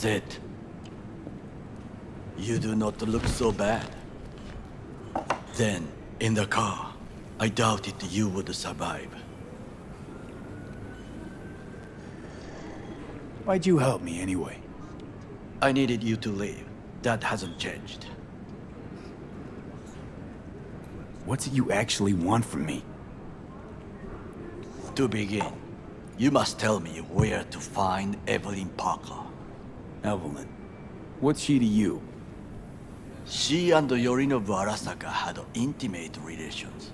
That's it. You do not look so bad. Then, in the car, I doubted you would survive. Why'd you help me anyway? I needed you to leave. That hasn't changed. What's it you actually want from me? To begin, you must tell me where to find Evelyn Parker. Evelyn. What's she to you? She and Yorinobu Arasaka had intimate relations.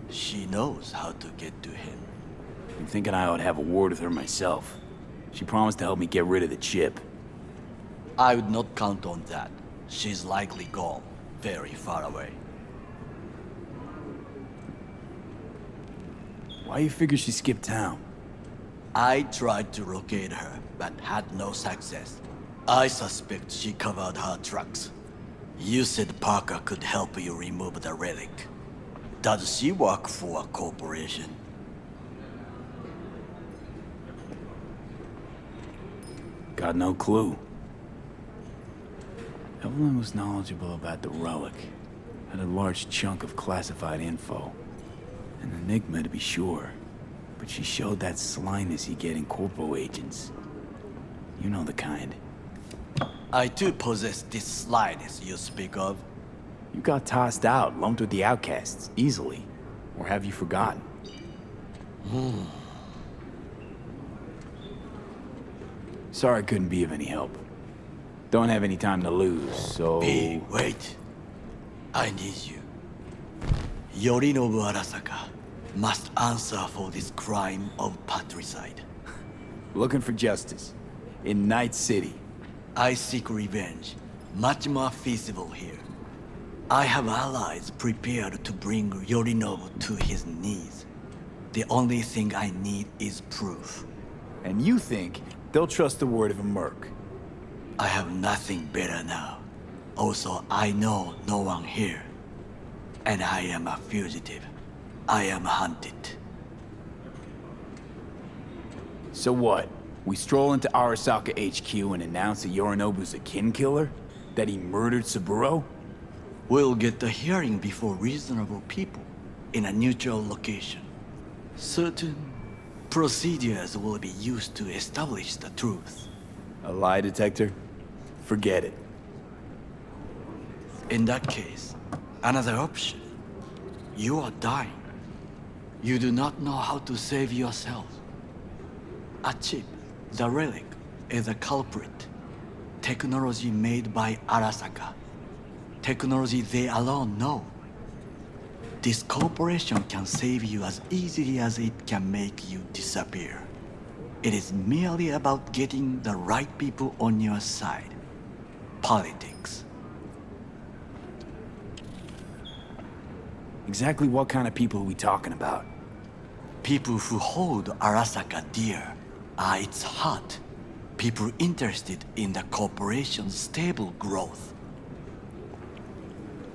She knows how to get to him. I'm thinking I ought to have a word with her myself. She promised to help me get rid of the chip. I would not count on that. She's likely gone, very far away. Why you figure she skipped town? I tried to locate her, but had no success. I suspect she covered her tracks. You said Parker could help you remove the relic. Does she work for a corporation? Got no clue. Evelyn was knowledgeable about the relic. Had a large chunk of classified info. An enigma to be sure. But she showed that slyness you get in corpo agents. You know the kind. I too possess this slyness you speak of. You got tossed out, lumped with the outcasts, easily. Or have you forgotten? Sorry I couldn't be of any help. Don't have any time to lose, so... Hey, wait. I need you. Yorinobu Arasaka must answer for this crime of patricide. Looking for justice. In Night City. I seek revenge. Much more feasible here. I have allies prepared to bring Yorinobu to his knees. The only thing I need is proof. And you think they'll trust the word of a merc? I have nothing better now. Also, I know no one here. And I am a fugitive. I am hunted. So what? We stroll into Arasaka HQ and announce that Yorinobu's a kin killer? That he murdered Saburo? We'll get the hearing before reasonable people in a neutral location. Certain procedures will be used to establish the truth. A lie detector? Forget it. In that case, another option. You are dying. You do not know how to save yourself. A chip, the relic, is a culprit. Technology made by Arasaka. Technology they alone know. This corporation can save you as easily as it can make you disappear. It is merely about getting the right people on your side. Politics. Exactly what kind of people are we talking about? People who hold Arasaka dear are its heart. People interested in the corporation's stable growth.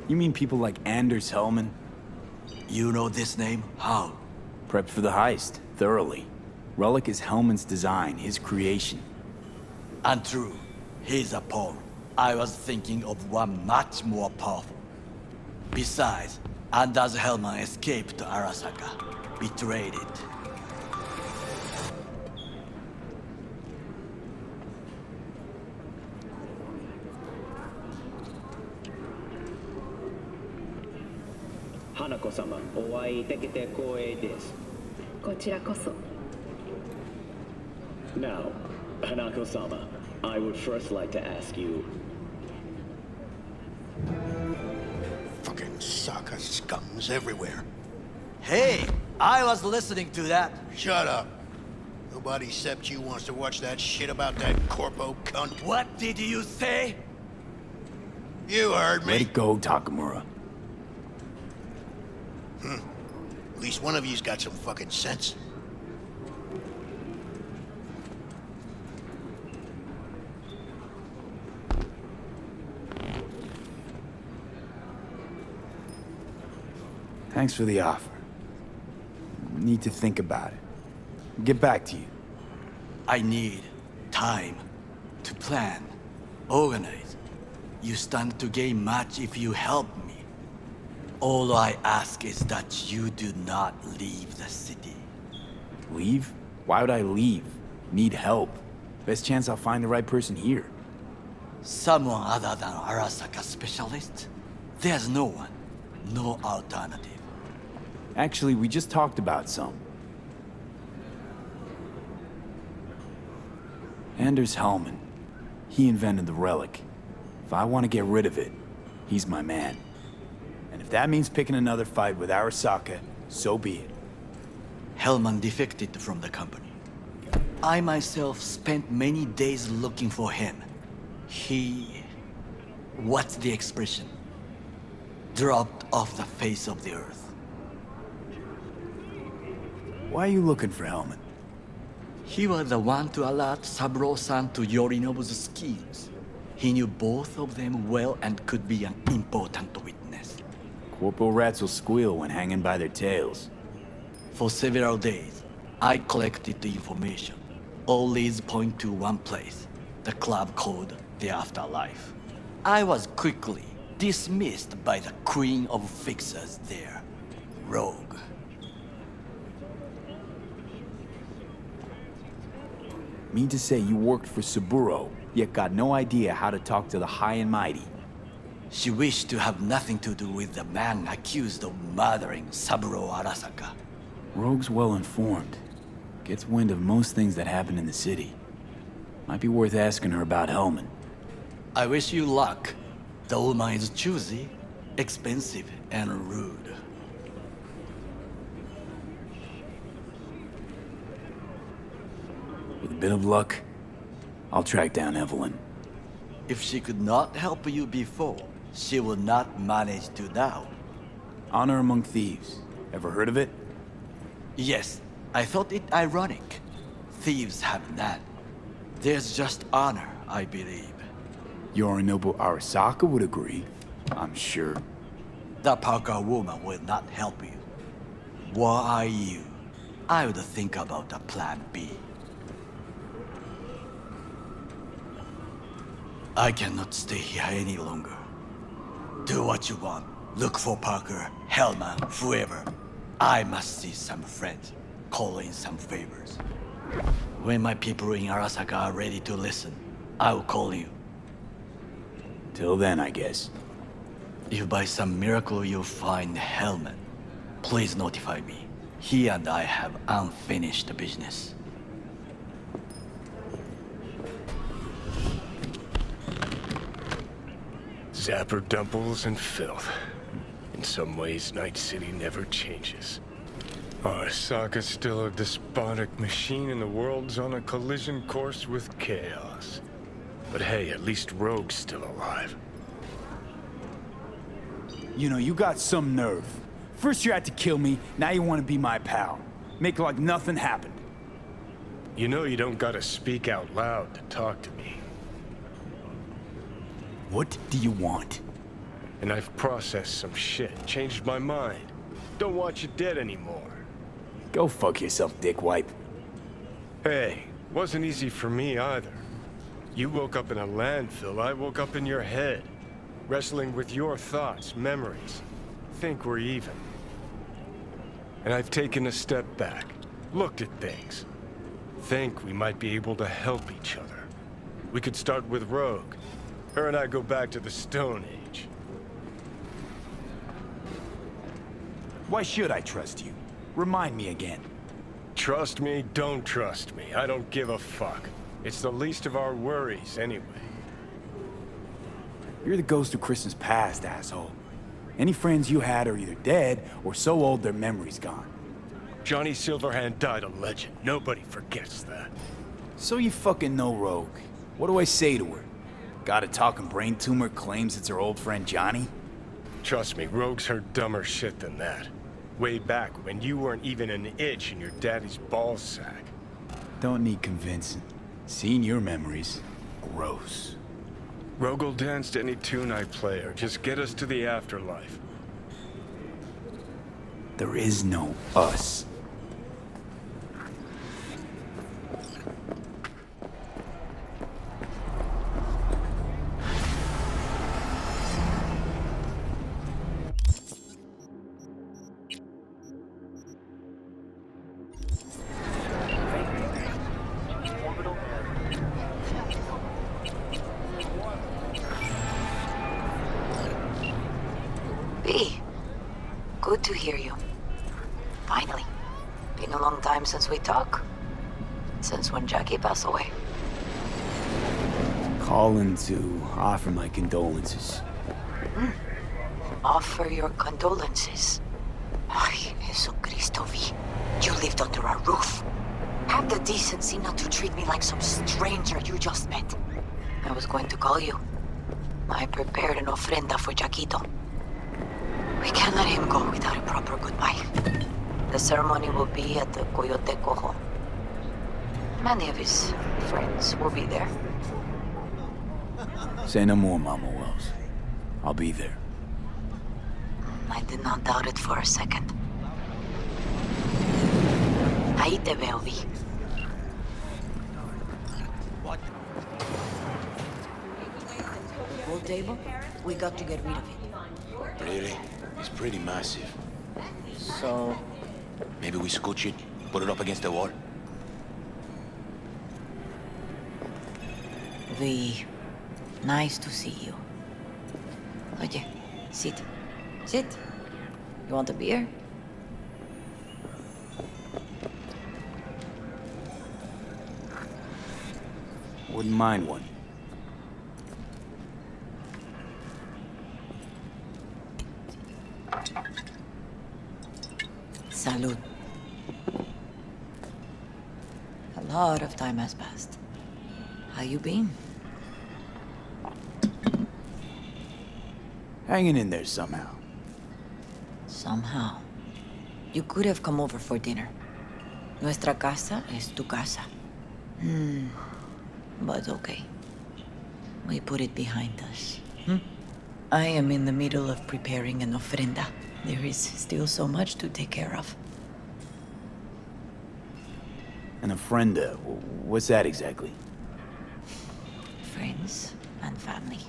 You mean people like Anders Hellman? You know this name? How? Prepped for the heist, thoroughly. Relic is Hellman's design, his creation. Untrue. He's a pawn. I was thinking of one much more powerful. Besides, Anders Hellman escaped Arasaka, betrayed it. Hanako-sama, お会いできて光栄です。こちらこそ。Now, Hanako-sama, I would first like to ask you. Fucking Saka scums everywhere. Hey, I was listening to that. Shut up. Nobody except you wants to watch that shit about that corpo cunt. What did you say? You heard Let me. it go, Takamura. At least one of you's got some fucking sense. Thanks for the offer. Need to think about it. Get back to you. I need time to plan. Organize. You stand to gain much if you help me. All I ask is that you do not leave the city. Leave? Why would I leave? Need help. Best chance I'll find the right person here. Someone other than Arasaka specialist? There's no one. No alternative. Actually, we just talked about some. Anders Hellman. He invented the relic. If I want to get rid of it, he's my man. And if that means picking another fight with Arasaka, so be it. Hellman defected from the company. I myself spent many days looking for him. He... what's the expression? Dropped off the face of the earth. Why are you looking for Hellman? He was the one to alert Saburo-san to Yorinobu's schemes. He knew both of them well and could be an important witness. Corporal rats will squeal when hanging by their tails. For several days, I collected the information. All leads point to one place, the club called the Afterlife. I was quickly dismissed by the queen of fixers there, Rogue. Mean to say you worked for Saburo, yet got no idea how to talk to the high and mighty. She wished to have nothing to do with the man accused of murdering Saburo Arasaka. Rogue's well informed. Gets wind of most things that happen in the city. Might be worth asking her about Hellman. I wish you luck. The woman is choosy, expensive, and rude. With a bit of luck, I'll track down Evelyn. If she could not help you before, she will not manage to now. Honor among thieves. Ever heard of it? Yes, I thought it ironic. Thieves have none. There's just honor, I believe. Yorinobu Arasaka would agree, I'm sure. The Parker woman will not help you. Were I you, I would think about a plan B. I cannot stay here any longer. Do what you want. Look for Parker, Hellman, whoever. I must see some friends, call in some favors. When my people in Arasaka are ready to listen, I will call you. Till then, I guess. If by some miracle you find Hellman, please notify me. He and I have unfinished business. Zapper dumples and filth. In some ways, Night City never changes. Arasaka's still a despotic machine and the world's on a collision course with chaos. But hey, at least Rogue's still alive. You know, you got some nerve. First you had to kill me, now you want to be my pal. Make like nothing happened. You know you don't gotta speak out loud to talk to me. What do you want? And I've processed some shit, changed my mind. Don't want you dead anymore. Go fuck yourself, dickwipe. Hey, wasn't easy for me either. You woke up in a landfill, I woke up in your head. Wrestling with your thoughts, memories. Think we're even. And I've taken a step back, looked at things. Think we might be able to help each other. We could start with Rogue. Her and I go back to the Stone Age. Why should I trust you? Remind me again. Trust me, don't trust me. I don't give a fuck. It's the least of our worries, anyway. You're the ghost of Christmas past, asshole. Any friends you had are either dead or so old their memory's gone. Johnny Silverhand died a legend. Nobody forgets that. So you fucking know Rogue. What do I say to her? Got a talking brain tumor claims it's her old friend Johnny? Trust me, Rogue's heard dumber shit than that. Way back when you weren't even an itch in your daddy's ballsack. Don't need convincing. Seeing your memories, gross. Rogue will dance to any tune I play or just get us to the afterlife. There is no us. to hear you. Finally. Been a long time since we talked. Since when Jackie passed away. Calling to offer my condolences. Offer your condolences. Ay, Jesucristo V. You lived under our roof. Have the decency not to treat me like some stranger you just met. I was going to call you. I prepared an ofrenda for Jaquito. We can't let him go without a proper goodbye. The ceremony will be at the Coyote Cojo. Many of his friends will be there. Say no more, Mama Wells. I'll be there. I did not doubt it for a second. Ahí te veo, Vi. Pool table? We got to get rid of it. Really? It's pretty massive. So... Maybe we scooch it, put it up against the wall. Vi, nice to see you. Oye, sit. Sit. You want a beer? Wouldn't mind one. Salud. A lot of time has passed. How you been? Hanging in there somehow. Somehow. You could have come over for dinner. Nuestra casa es tu casa. But okay. We put it behind us. I am in the middle of preparing an ofrenda. There is still so much to take care of. An ofrenda? What's that exactly? Friends and family.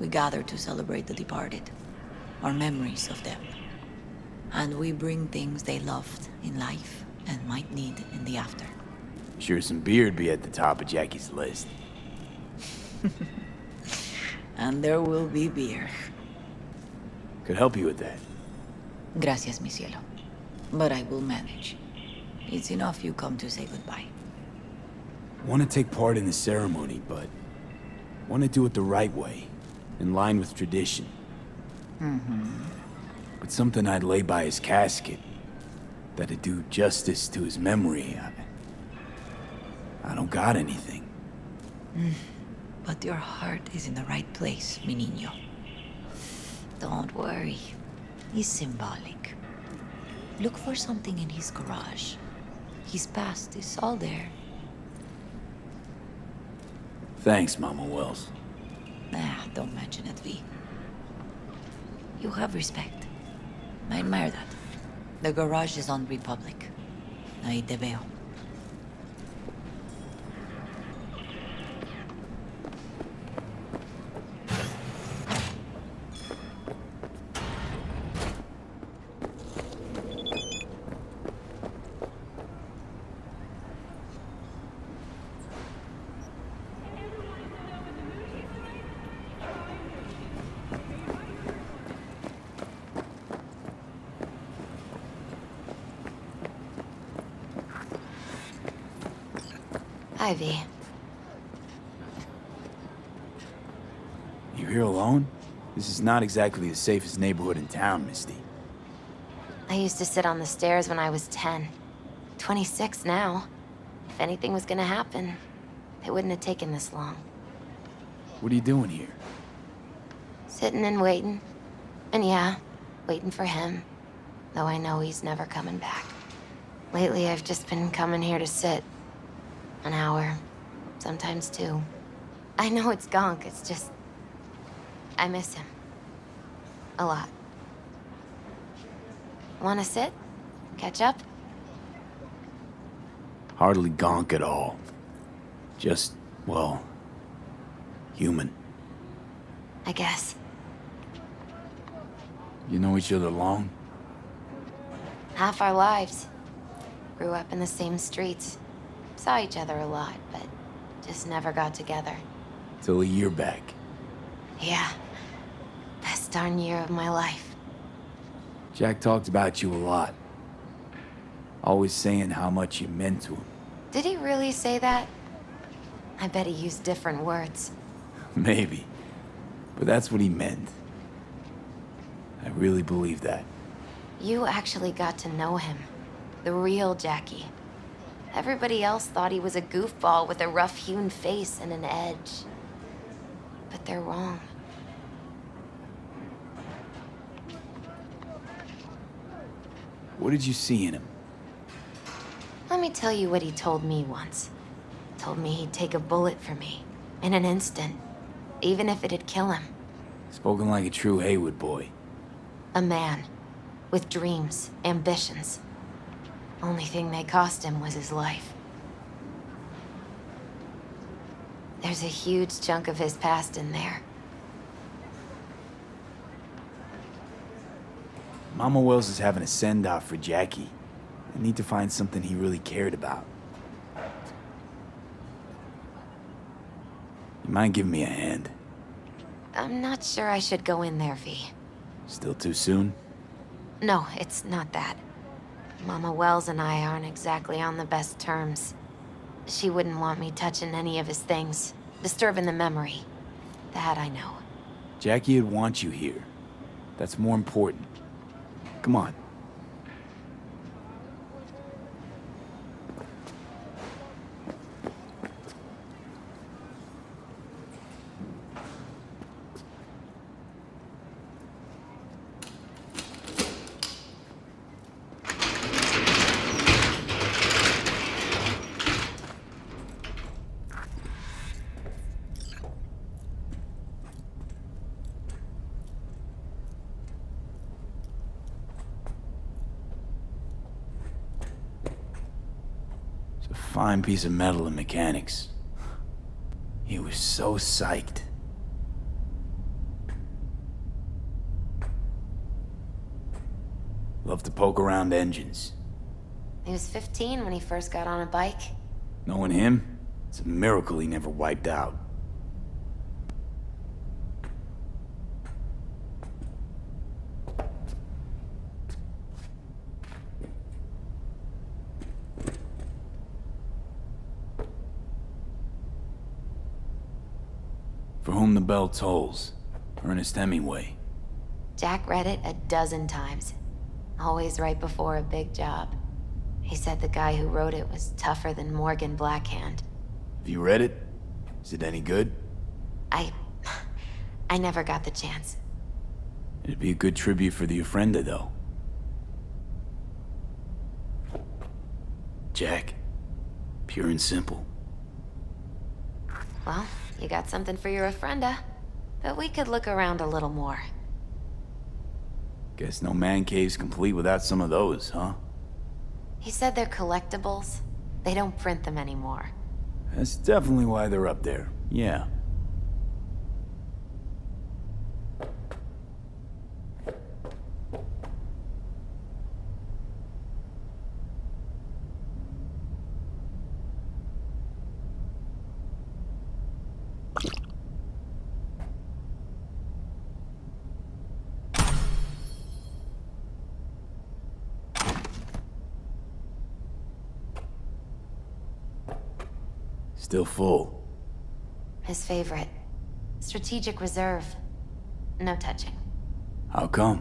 We gather to celebrate the departed, our memories of them. And we bring things they loved in life and might need in the after. Sure some beer'd be at the top of Jackie's list. And there will be beer. Could help you with that. Gracias, mi cielo. But I will manage. It's enough you come to say goodbye. Want to take part in the ceremony, but want to do it the right way, in line with tradition. But something I'd lay by his casket, that'd do justice to his memory. I don't got anything. But your heart is in the right place, mi niño. Don't worry. He's symbolic. Look for something in his garage. His past is all there. Thanks, Mama Wells. Don't mention it, V. You have respect. I admire that. The garage is on Republic. Ahí te veo. Ivy. You here alone? This is not exactly the safest neighborhood in town, Misty. I used to sit on the stairs when I was 10. 26 now. If anything was gonna happen, it wouldn't have taken this long. What are you doing here? Sitting and waiting. And yeah, waiting for him. Though I know he's never coming back. Lately, I've just been coming here to sit. An hour. Sometimes 2. I know it's gunk, it's just... I miss him. A lot. Wanna sit? Catch up? Hardly gonk at all. Just, well, human. I guess. You know each other long? Half our lives. Grew up in the same streets. Saw each other a lot, but just never got together. Till a year back. Yeah. Best darn year of my life. Jack talked about you a lot. Always saying how much you meant to him. Did he really say that? I bet he used different words. Maybe. But that's what he meant. I really believe that. You actually got to know him. The real Jackie. Everybody else thought he was a goofball with a rough-hewn face and an edge. But they're wrong. What did you see in him? Let me tell you what he told me once. Told me he'd take a bullet for me. In an instant. Even if it'd kill him. Spoken like a true Haywood boy. A man. With dreams, ambitions. Only thing they cost him was his life. There's a huge chunk of his past in there. Mama Wells is having a send-off for Jackie. I need to find something he really cared about. You mind giving me a hand? I'm not sure I should go in there, V. Still too soon? No, it's not that. Mama Wells and I aren't exactly on the best terms. She wouldn't want me touching any of his things, disturbing the memory. That I know. Jackie would want you here. That's more important. Come on. Fine piece of metal in mechanics. He was so psyched. Loved to poke around engines. He was 15 when he first got on a bike. Knowing him, it's a miracle he never wiped out. For whom the bell tolls. Ernest Hemingway. Jack read it a dozen times. Always right before a big job. He said the guy who wrote it was tougher than Morgan Blackhand. Have you read it? Is it any good? I never got the chance. It'd be a good tribute for the Ofrenda, though. Jack. Pure and simple. Well, you got something for your Ofrenda. But we could look around a little more. Guess no man cave's complete without some of those, huh? He said they're collectibles. They don't print them anymore. That's definitely why they're up there. Yeah. Still full. His favorite. Strategic reserve. No touching. How come?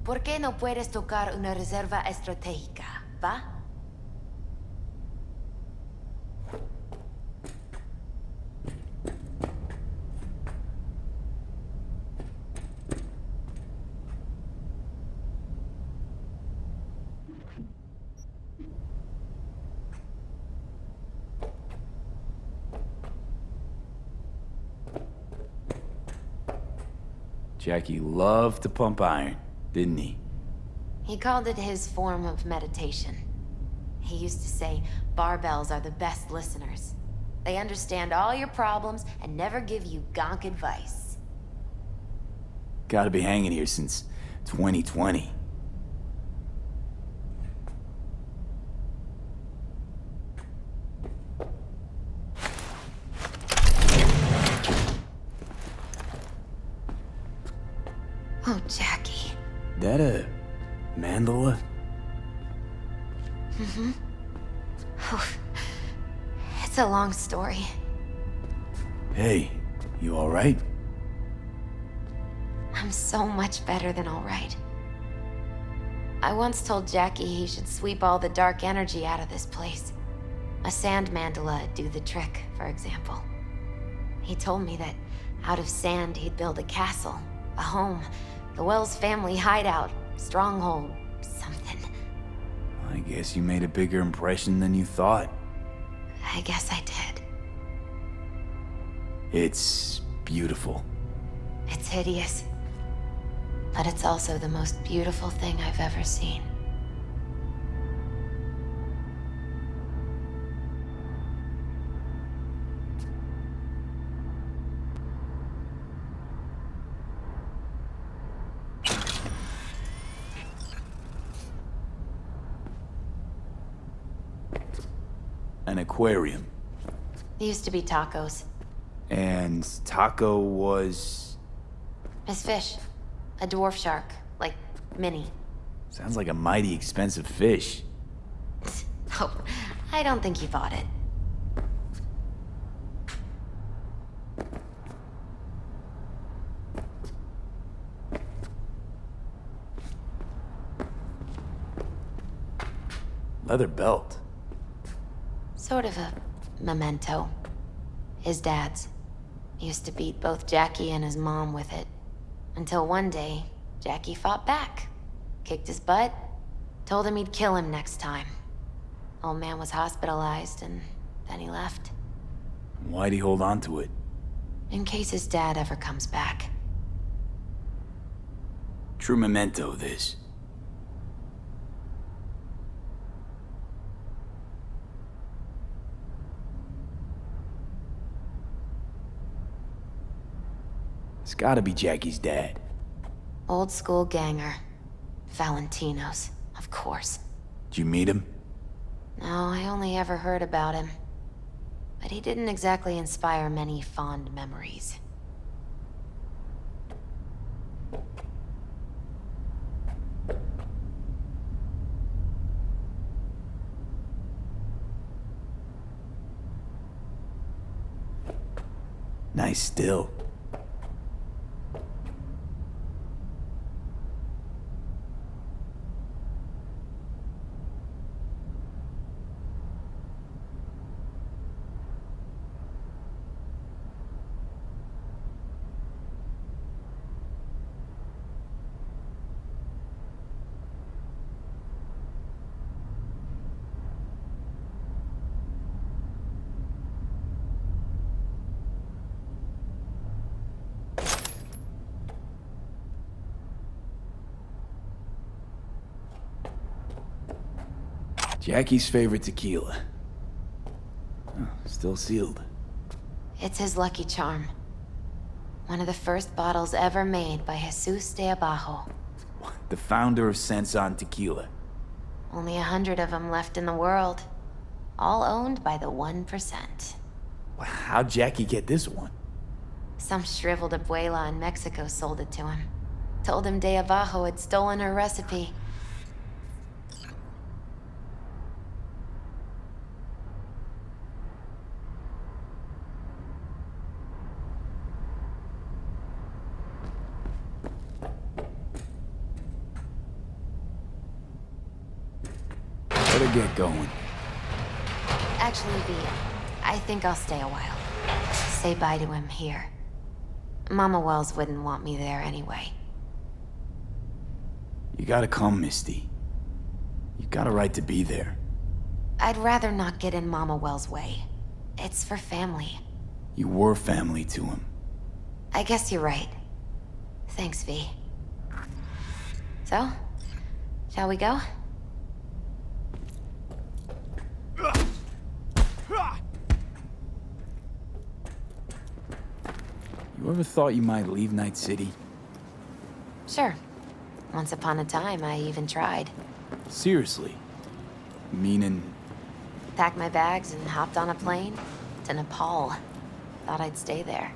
¿Por qué no puedes tocar una reserva estratégica, va? Jackie loved to pump iron, didn't he? He called it his form of meditation. He used to say barbells are the best listeners. They understand all your problems and never give you gonk advice. Gotta be hanging here since 2020. Oh, Jackie. That a mandala? It's a long story. Hey, you alright? I'm so much better than alright. I once told Jackie he should sweep all the dark energy out of this place. A sand mandala'd do the trick, for example. He told me that out of sand he'd build a castle, a home, the Wells family hideout, stronghold, something. I guess you made a bigger impression than you thought. I guess I did. It's beautiful. It's hideous. But it's also the most beautiful thing I've ever seen. An aquarium. It used to be tacos. And Taco was... His fish. A dwarf shark. Like, mini. Sounds like a mighty expensive fish. Oh, I don't think he bought it. Leather belt. Sort of a memento. His dad's. He used to beat both Jackie and his mom with it. Until one day, Jackie fought back. Kicked his butt. Told him he'd kill him next time. Old man was hospitalized, and then he left. Why'd he hold on to it? In case his dad ever comes back. True memento, this. It's gotta be Jackie's dad. Old school ganger. Valentino's, of course. Did you meet him? No, I only ever heard about him. But he didn't exactly inspire many fond memories. Nice still. Jackie's favorite tequila. Oh, still sealed. It's his lucky charm. One of the first bottles ever made by Jesus de Abajo. The founder of Sensan Tequila. Only 100 of them left in the world. All owned by the 1%. How'd Jackie get this one? Some shriveled abuela in Mexico sold it to him. Told him de Abajo had stolen her recipe. Better get going. Actually, V, I think I'll stay a while. Say bye to him here. Mama Wells wouldn't want me there anyway. You gotta come, Misty. You got a right to be there. I'd rather not get in Mama Wells' way. It's for family. You were family to him. I guess you're right. Thanks, V. So, shall we go? You ever thought you might leave Night City? Sure. Once upon a time, I even tried. Seriously? Meaning... Packed my bags and hopped on a plane to Nepal. Thought I'd stay there.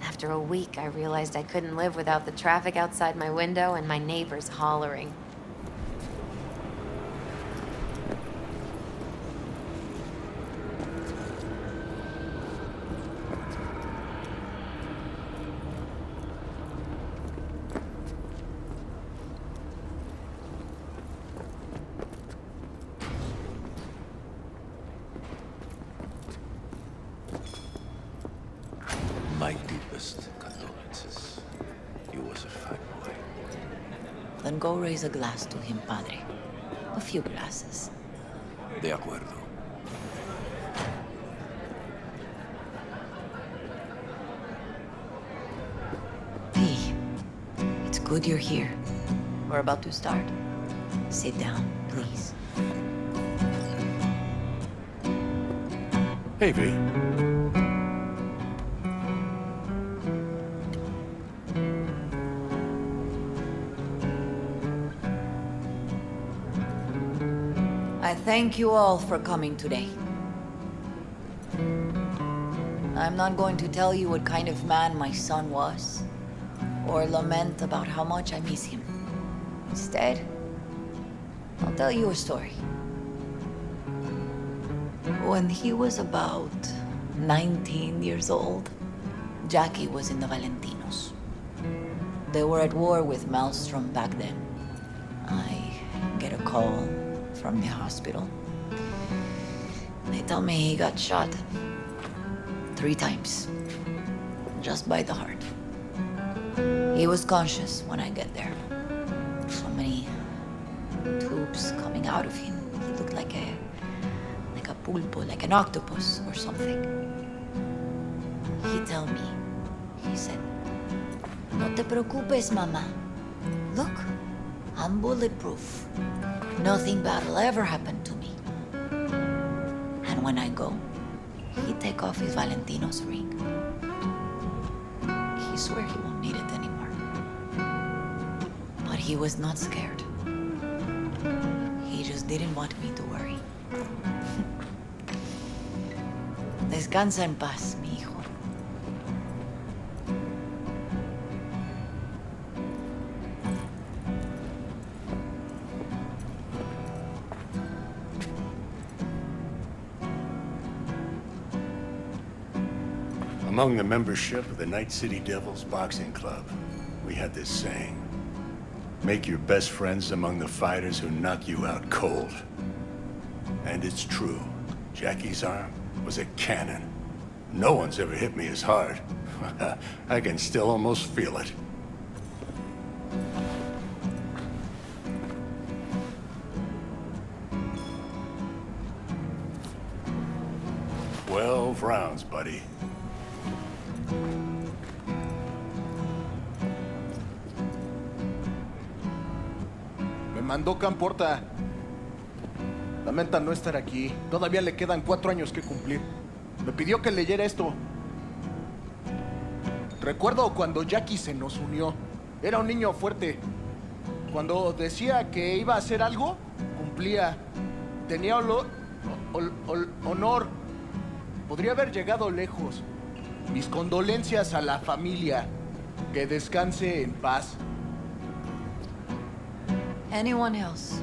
After a week, I realized I couldn't live without the traffic outside my window and my neighbors hollering. My deepest condolences. He was a fine boy. Then go raise a glass to him, Padre. A few glasses. De acuerdo. Hey, it's good you're here. We're about to start. Sit down, please. Hey, V. I thank you all for coming today. I'm not going to tell you what kind of man my son was, or lament about how much I miss him. Instead, I'll tell you a story. When he was about 19 years old, Jackie was in the Valentinos. They were at war with Maelstrom back then. I get a call from the hospital. They tell me he got shot 3 times, just by the heart. He was conscious when I get there. So many tubes coming out of him. He looked like a pulpo, like an octopus or something. He tell me, he said, "No te preocupes, mama. Look, I'm bulletproof. Nothing bad will ever happen to me." And when I go, he take off his Valentino's ring. He swear he won't need it anymore. But he was not scared. He just didn't want me to worry. Descansa en paz, mi hijo. Among the membership of the Night City Devils Boxing Club, we had this saying: make your best friends among the fighters who knock you out cold. And it's true. Jackie's arm was a cannon. No one's ever hit me as hard. I can still almost feel it. "12 rounds, buddy." Me mandó Camporta. Lamenta no estar aquí. Todavía le quedan 4 años que cumplir. Me pidió que leyera esto. Recuerdo cuando Jackie se nos unió. Era un niño fuerte. Cuando decía que iba a hacer algo, cumplía. Tenía honor. Podría haber llegado lejos. Mis condolencias a la familia. Que descanse en paz. Anyone else?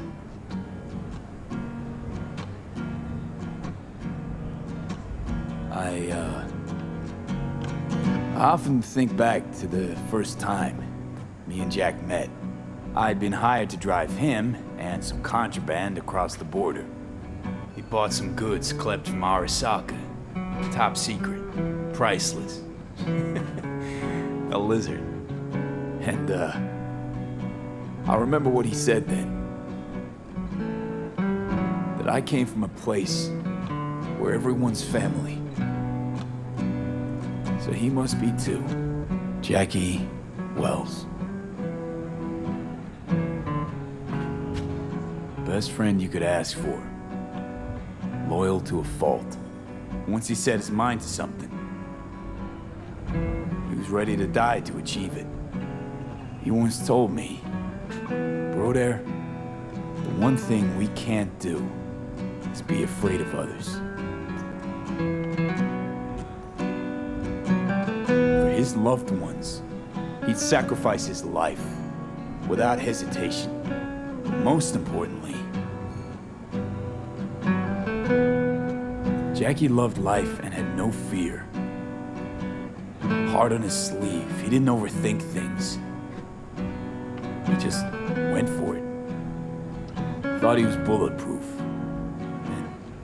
I often think back to the first time me and Jack met. I'd been hired to drive him and some contraband across the border. He bought some goods clipped from Arasaka. Top secret. Priceless. A lizard. And, I remember what he said then. That I came from a place where everyone's family. So he must be too. Jackie Wells. Best friend you could ask for. Loyal to a fault. Once he set his mind to something, he was ready to die to achieve it. He once told me, "Broder, the one thing we can't do is be afraid of others." For his loved ones. He'd sacrifice his life without hesitation. Most importantly, Jackie loved life and had no fear. Heart on his sleeve, he didn't overthink things. He just went for it. Thought he was bulletproof.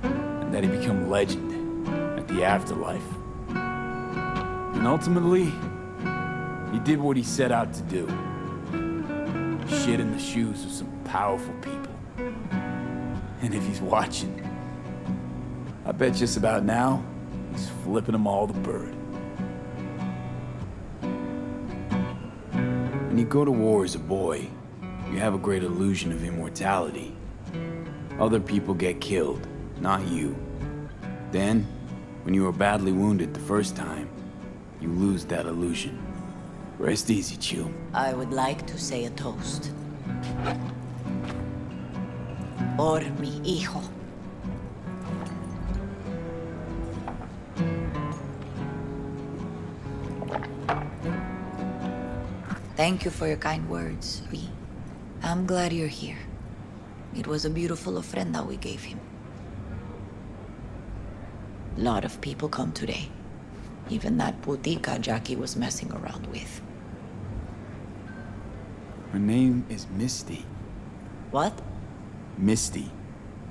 And that he'd become legend at the afterlife. And ultimately, he did what he set out to do. Shit in the shoes of some powerful people. And if he's watching, I bet just about now, he's flipping them all the bird. When you go to war as a boy, you have a great illusion of immortality. Other people get killed, not you. Then, when you are badly wounded the first time, you lose that illusion. Rest easy, Chew. I would like to say a toast. Por mi hijo. Thank you for your kind words, V. I'm glad you're here. It was a beautiful ofrenda we gave him. A lot of people come today. Even that putica Jackie was messing around with. Her name is Misty. What? Misty.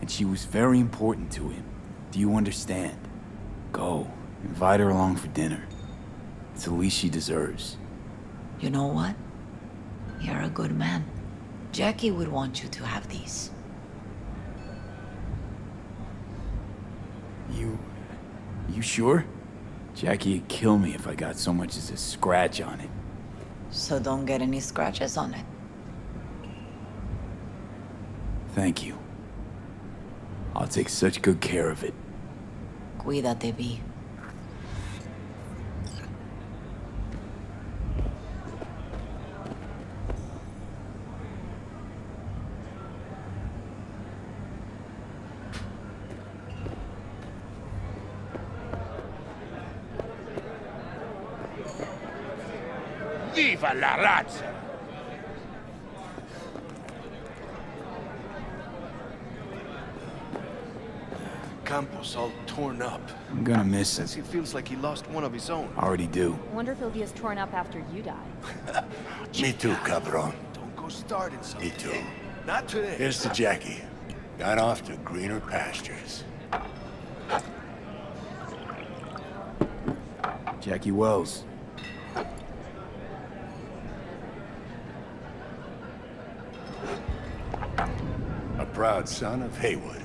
And she was very important to him. Do you understand? Go. Invite her along for dinner. It's the least she deserves. You know what? You're a good man. Jackie would want you to have these. You sure? Jackie'd kill me if I got so much as a scratch on it. So don't get any scratches on it. Thank you. I'll take such good care of it. Cuídate, V. Viva la razza! Campos all torn up. I'm gonna miss him. Says he feels like he lost one of his own. Already do. Wonder if he'll be as torn up after you die. Me too, cabron. Don't go starting something. Me too. Not today. Here's to Jackie. Got off to greener pastures. Jackie Wells. A proud son of Haywood.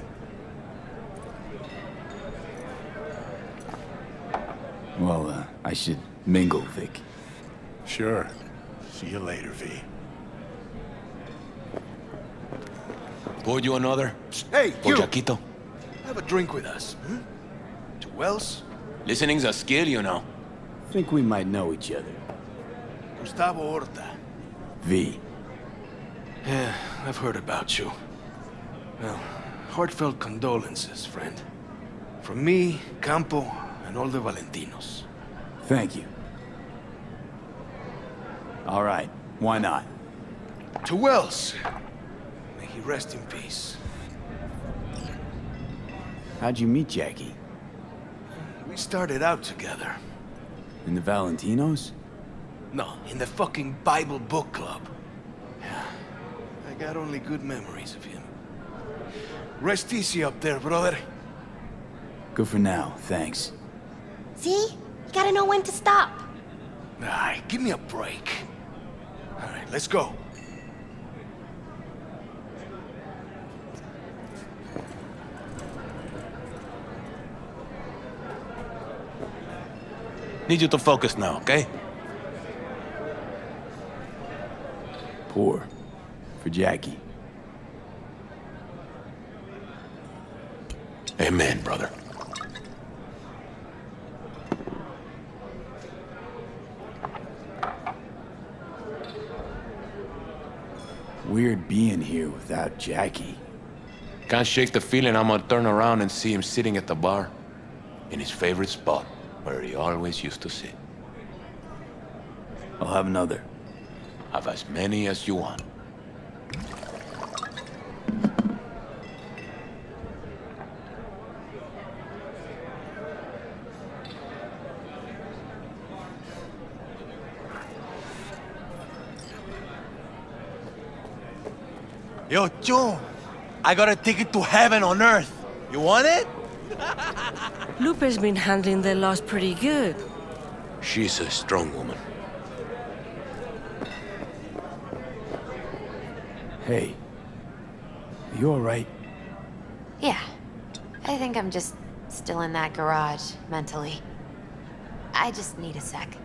Well, I should mingle, Vic. Sure. See you later, V. Pour you another? Hey, For you! Jaquito? Have a drink with us. Hmm? To Wells? Listening's a skill, you know. Think we might know each other. Gustavo Horta. V. Yeah, I've heard about you. Well, heartfelt condolences, friend. From me, Campo, and all the Valentinos. Thank you. All right, why not? To Wells! May he rest in peace. How'd you meet Jackie? We started out together. In the Valentinos? No, in the fucking Bible book club. Yeah, I got only good memories of him. Rest easy up there, brother. Good for now, thanks. See? You gotta know when to stop. Aye, give me a break. All right, let's go. Need you to focus now, okay? Pour. For Jackie. Amen, brother. Weird being here without Jackie. Can't shake the feeling I'm gonna turn around and see him sitting at the bar. In his favorite spot, where he always used to sit. I'll have another. Have as many as you want. Yo, Joe, I got a ticket to heaven on earth. You want it? Lupe's been handling the loss pretty good. She's a strong woman. Hey. Are you alright? Yeah. I think I'm just still in that garage, mentally. I just need a sec.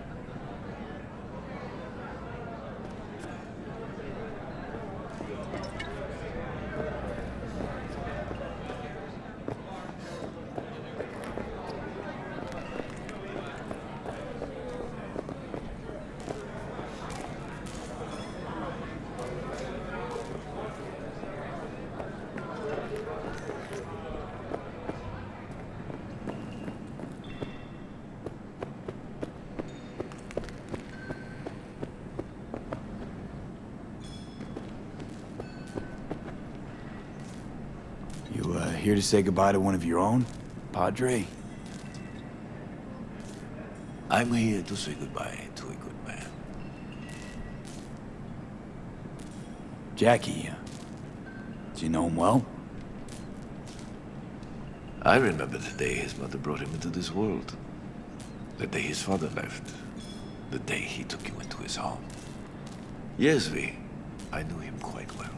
You, here to say goodbye to one of your own? Padre? I'm here to say goodbye to a good man. Jackie, do you know him well? I remember the day his mother brought him into this world. The day his father left. The day he took you into his home. Yes, V. I knew him quite well.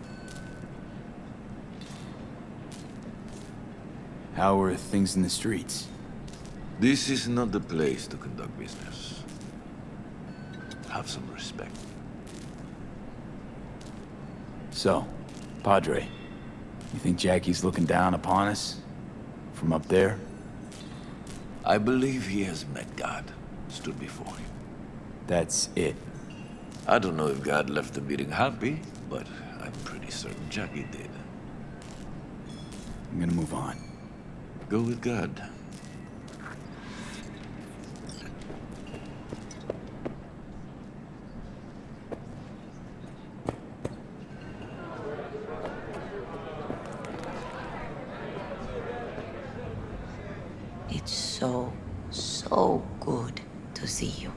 How are things in the streets? This is not the place to conduct business. Have some respect. So, Padre, you think Jackie's looking down upon us? From up there? I believe he has met God, stood before him. That's it. I don't know if God left the meeting happy, but I'm pretty certain Jackie did. I'm gonna move on. Go with God. It's so good to see you.